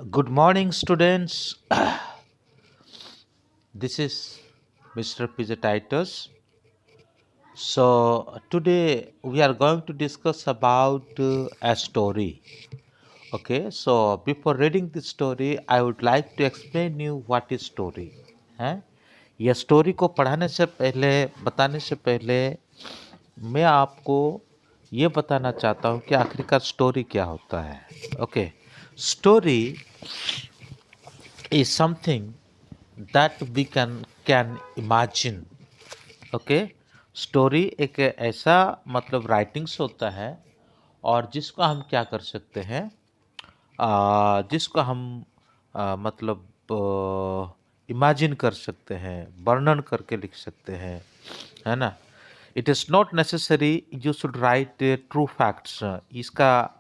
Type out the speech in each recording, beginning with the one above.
Good morning, students. This is Mr. PJ Titus. So, today we are going to discuss about a story. Okay, so before reading this story, I would like to explain you what is story. है यह story को पढ़ाने से पहले बताने से पहले मैं आपको ये बताना चाहता हूँ कि आखिरकार स्टोरी क्या होता है. Okay, story is something that we can imagine. Okay, story एक ऐसा मतलब राइटिंग्स होता है और जिसको हम क्या कर सकते हैं, जिसको हम मतलब इमेजिन कर सकते हैं, वर्णन करके लिख सकते हैं, है ना. It is not necessary you should write true facts. इसका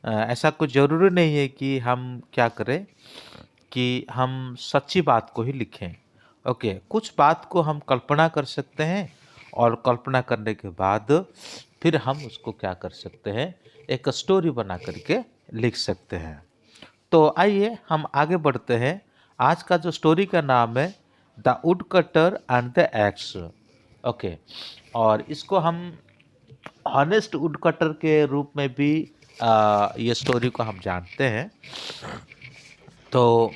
ऐसा कुछ ज़रूरी नहीं है कि हम क्या करें कि हम सच्ची बात को ही लिखें. ओके, कुछ बात को हम कल्पना कर सकते हैं और कल्पना करने के बाद फिर हम उसको क्या कर सकते हैं, एक स्टोरी बना करके लिख सकते हैं. तो आइए हम आगे बढ़ते हैं. आज का जो स्टोरी का नाम है the wood cutter and the x. Okay, और इसको हम हॉनेस्ट वुड कटर के रूप में भी ये स्टोरी को हम जानते हैं. तो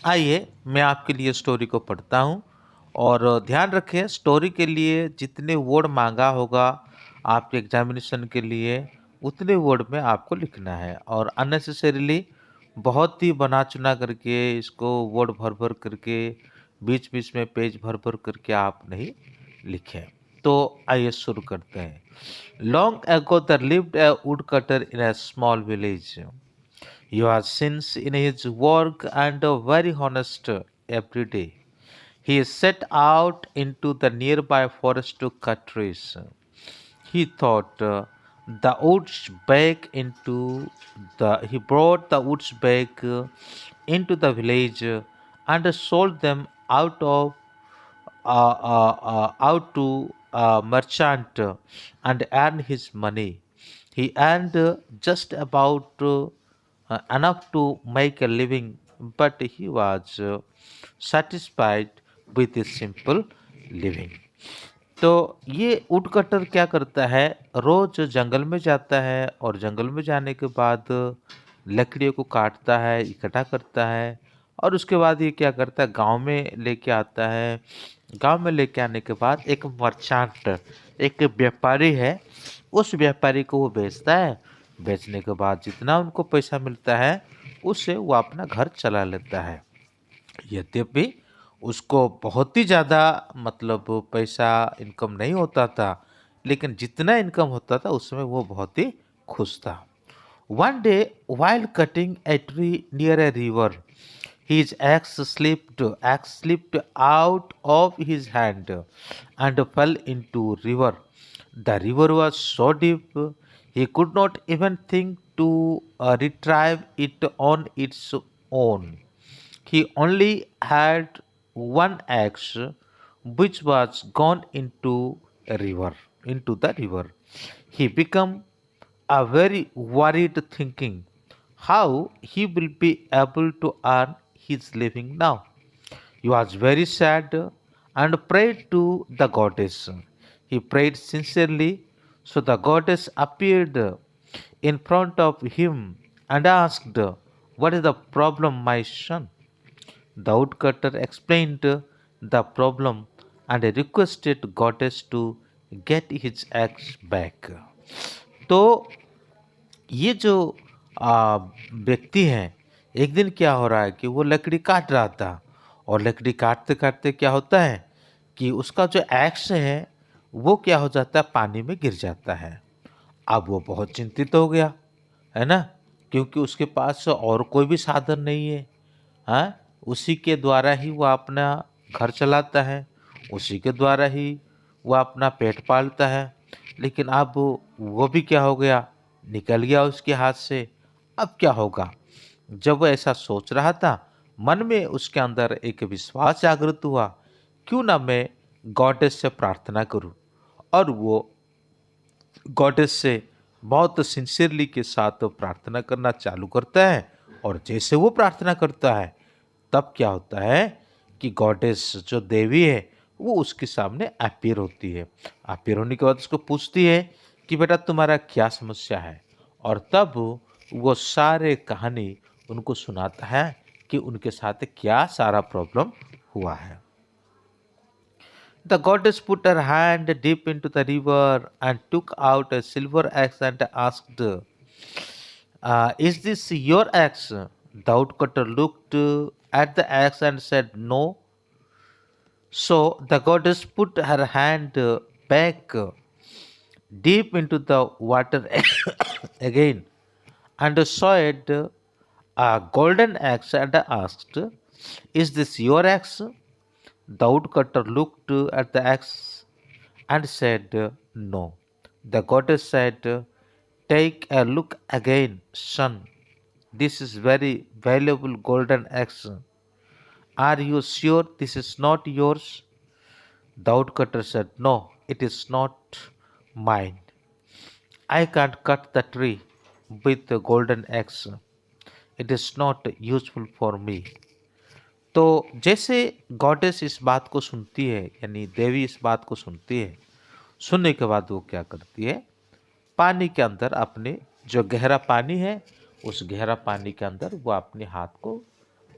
आइए मैं आपके लिए स्टोरी को पढ़ता हूँ और ध्यान रखें, स्टोरी के लिए जितने वर्ड मांगा होगा आपके एग्जामिनेशन के लिए उतने वर्ड में आपको लिखना है और अननेसेसरीली बहुत ही बना चुना करके इसको वर्ड भर भर करके बीच बीच में पेज भर भर करके आप नहीं लिखें. तो आइए शुरू करते हैं. Long ago there lived a woodcutter in a small village. He was sincere in his work and very honest every day. He set out into the nearby forest to cut trees. He thought the woods back into he brought the woods back into the village and sold them out to a merchant and earn his money. He earned just about enough to make a living, but he was satisfied with his simple living. तो ये would cutter क्या करता है, रोज जंगल में जाता है और जंगल में जाने के बाद लकड़ियों को काटता है, इकट्ठा करता है और उसके बाद ये क्या करता है, गांव में लेके आता है. गांव में लेके आने के बाद एक मर्चांट, एक व्यापारी है, उस व्यापारी को वो बेचता है. बेचने के बाद जितना उनको पैसा मिलता है उससे वो अपना घर चला लेता है. यद्यपि उसको बहुत ही ज़्यादा मतलब पैसा इनकम नहीं होता था, लेकिन जितना इनकम होता था उसमें वो बहुत ही खुश था. One day while cutting a tree near a river, his axe slipped out of his hand and fell into river. The river was so deep he could not even think to retrieve it on its own. He only had one axe, which was gone into the river. He became a very worried, thinking how he will be able to earn his living now. He was very sad and prayed to the goddess. He prayed sincerely, so the goddess appeared in front of him and asked, "What is the problem, my son?" The woodcutter explained the problem and requested goddess to get his axe back. तो ये जो व्यक्ति हैं, एक दिन क्या हो रहा है कि वो लकड़ी काट रहा था और लकड़ी काटते काटते क्या होता है कि उसका जो एक्स है वो क्या हो जाता है, पानी में गिर जाता है. अब वो बहुत चिंतित हो गया, है ना, क्योंकि उसके पास और कोई भी साधन नहीं है. हाँ, उसी के द्वारा ही वो अपना घर चलाता है, उसी के द्वारा ही वो अपना पेट पालता है. लेकिन अब वो भी क्या हो गया, निकल गया उसके हाथ से. अब क्या होगा. जब वो ऐसा सोच रहा था, मन में उसके अंदर एक विश्वास जागृत हुआ, क्यों ना मैं गॉडेस से प्रार्थना करूं. और वो गॉडेस से बहुत सिंसियरली के साथ प्रार्थना करना चालू करता है और जैसे वो प्रार्थना करता है तब क्या होता है कि गॉडेस जो देवी है वो उसके सामने अपीयर होती है। अपीयर होने के बाद उसको पूछती है कि बेटा तुम्हारा क्या समस्या है, और तब वो सारे कहानी उनको सुनाता है कि उनके साथ क्या सारा प्रॉब्लम हुआ है। The goddess put her hand deep into the river and took out a silver axe and asked, is this your axe? The woodcutter looked at the axe and said, no. So the goddess put her hand back deep into the water again and saw it a golden axe and asked, is this your axe? The woodcutter looked at the axe and said, no. The goddess said, take a look again, son. This is very valuable golden axe. Are you sure this is not yours? The woodcutter said, no, it is not mine. I can't cut the tree with the golden axe. It is not useful for me. तो जैसे goddess इस बात को सुनती है, यानी देवी इस बात को सुनती है, सुनने के बाद वो क्या करती है, पानी के अंदर अपने जो गहरा पानी है उस गहरा पानी के अंदर वो अपने हाथ को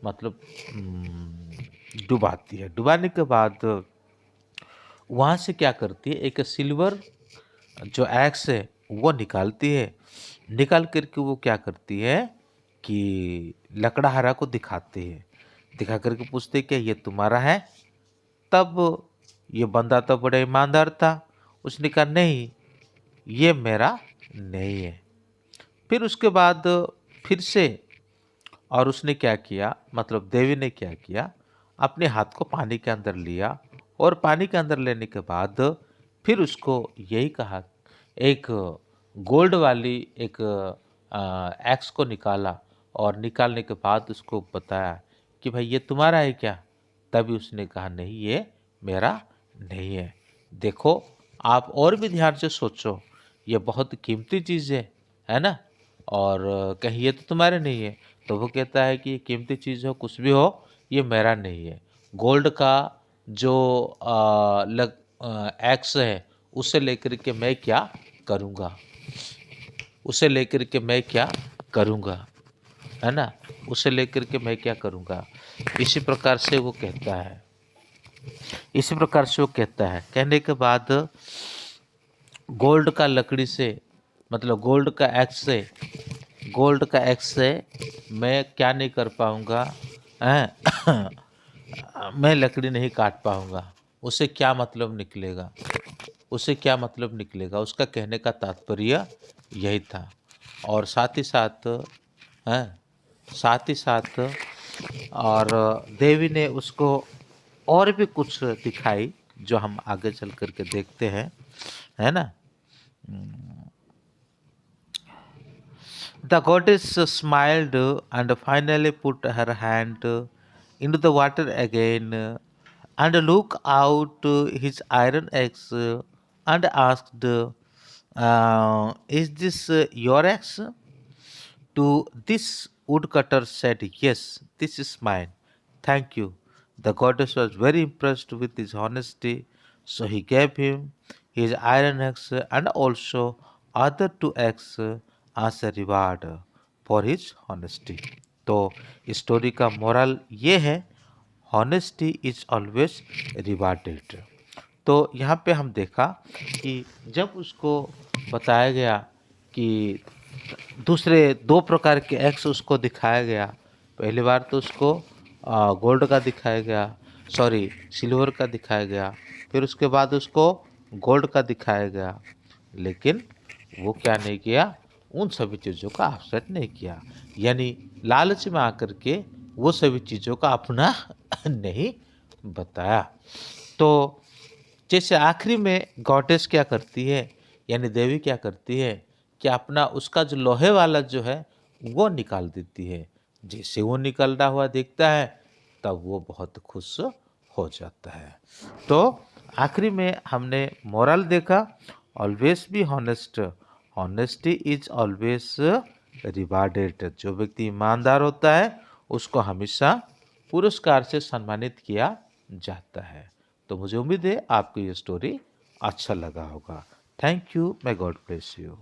मतलब डुबाती है। डुबाने के बाद वहाँ से क्या करती है, एक सिल्वर जो एक्स है वो निकालती है। निकाल करके वो क्या करती है कि लकड़हारा को दिखाती है। दिखा करके पूछते हैं क्या ये तुम्हारा है? तब ये बंदा तो बड़ा ईमानदार था, उसने कहा नहीं ये मेरा नहीं है। फिर उसके बाद फिर से और उसने क्या किया, मतलब देवी ने क्या किया, अपने हाथ को पानी के अंदर लिया और पानी के अंदर लेने के बाद फिर उसको यही कहा, एक गोल्ड वाली एक एक्स को निकाला और निकालने के बाद उसको बताया कि भाई ये तुम्हारा है क्या? तभी उसने कहा नहीं ये मेरा नहीं है। देखो आप और भी ध्यान से सोचो, ये बहुत कीमती चीज़ है ना? और कहीं ये तो तुम्हारे नहीं है। तो वो कहता है कि ये कीमती चीज़ हो कुछ भी हो ये मेरा नहीं है। गोल्ड का जो एक्स है उसे लेकर के मैं क्या करूँगा, उसे लेकर के मैं क्या करूँगा, है ना? उसे लेकर के मैं क्या करूँगा। इसी प्रकार से वो कहता है, इसी प्रकार से वो कहता है। कहने के बाद गोल्ड का लकड़ी से मतलब गोल्ड का एक्स से मैं क्या नहीं कर पाऊँगा, हैं? मैं लकड़ी नहीं काट पाऊँगा। उसे क्या मतलब निकलेगा, उसे क्या मतलब निकलेगा। उसका कहने का तात्पर्य यही था। और साथ ही साथ हैं, साथ ही साथ और देवी ने उसको और भी कुछ दिखाई जो हम आगे चल करके देखते हैं, है ना? The goddess smiled and finally put her hand into the water again and looked out his iron axe and asked, is this your axe? To this woodcutter said, yes, this is mine. Thank you. The goddess was very impressed with his honesty, so he gave him his iron axe and also other two axes as a reward for his honesty. तो इस story का moral ये है, honesty is always rewarded. तो यहाँ पे हम देखा कि जब उसको बताया गया कि दूसरे दो प्रकार के एक्स उसको दिखाया गया, पहली बार तो उसको गोल्ड का दिखाया गया, सॉरी सिल्वर का दिखाया गया, फिर उसके बाद उसको गोल्ड का दिखाया गया, लेकिन वो क्या नहीं किया, उन सभी चीज़ों का ऑफसेट नहीं किया, यानी लालच में आकर के वो सभी चीज़ों का अपना नहीं बताया। तो जैसे आखिरी में गॉडेस क्या करती है, यानी देवी क्या करती है कि अपना उसका जो लोहे वाला जो है वो निकाल देती है। जैसे वो निकलता हुआ दिखता है तब वो बहुत खुश हो जाता है। तो आखिरी में हमने मोरल देखा, always be honest, honesty is always rewarded. जो व्यक्ति ईमानदार होता है उसको हमेशा पुरस्कार से सम्मानित किया जाता है। तो मुझे उम्मीद है आपको ये स्टोरी अच्छा लगा होगा। Thank you, may God bless you.